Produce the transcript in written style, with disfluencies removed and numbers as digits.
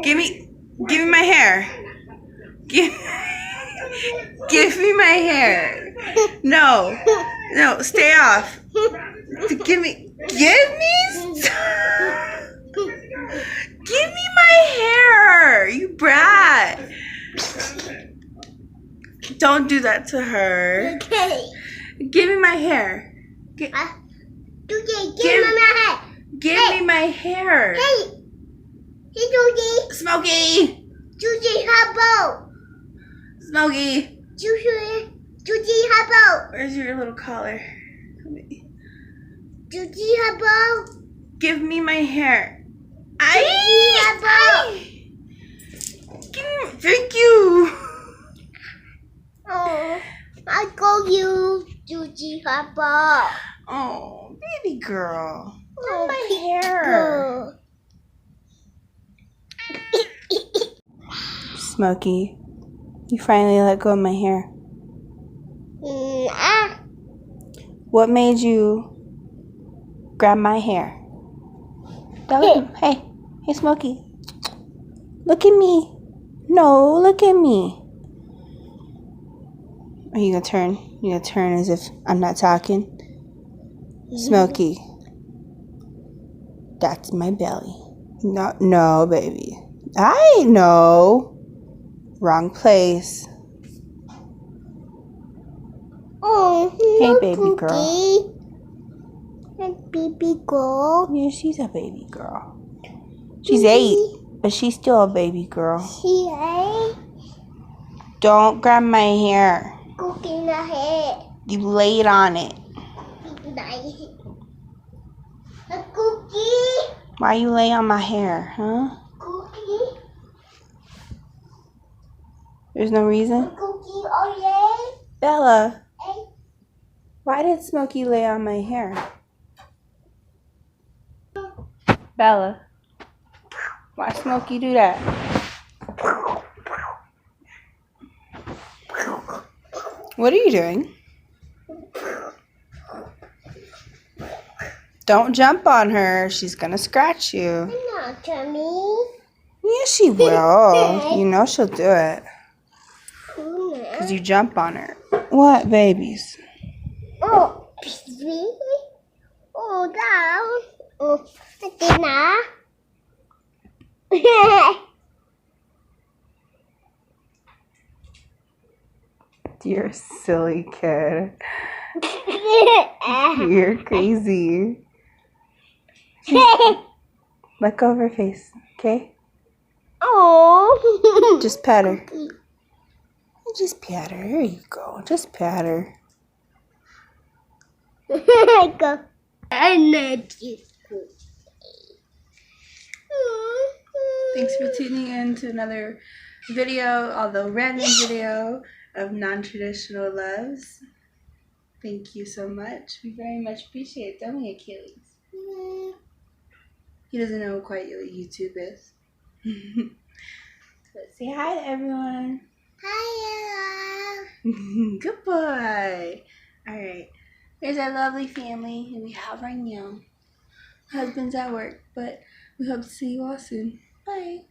Give me my hair. Give me my hair. No, stay off. Give me. Give me my hair, you brat. Don't do that to her. Okay. Give me my hair. Give me my hair. Give me my hair. Hey, Judy. Smokey. Judy, how about? Smokey. Judy, how about? Where's your little collar? Judy, how about? Give me my hair. Thank you. Oh, I call you Judy, how about? Oh, baby girl. Oh, my hair. Smokey, you finally let go of my hair. What made you grab my hair? Hey, Smokey. Look at me. No, look at me. Are you gonna turn? You gonna turn as if I'm not talking? Smokey. That's my belly. No, baby. I know. Wrong place. Oh, hey, baby girl. Baby girl. Yeah, she's a baby girl. She's 8, but she's still a baby girl. She 8? Don't grab my hair. Cookie the head. You laid on it. A cookie. Why you lay on my hair, huh? Cookie. There's no reason? A cookie, oh yeah. Bella, Hey. why did Smokey lay on my hair? Bella, why Smokey do that? What are you doing? Don't jump on her. She's gonna scratch you. Not Tommy. Yeah, she will. You know she'll do it. Because Because you jump on her. What, babies? Oh, baby. Oh, down. Oh, I did not. You're a silly kid. You're crazy. Let go of her face, okay? Oh. Just pat her. Just pat her. Here you go. Just pat her. Go. I need you. Thanks for tuning in to another video, although random video, of non-traditional loves. Thank you so much. We very much appreciate it, don't we, Achilles? He doesn't know quite what YouTube is. But say hi to everyone. Hi, Good boy. Alright. There's our lovely family, and we have our new husband's at work, but we hope to see you all soon. Bye.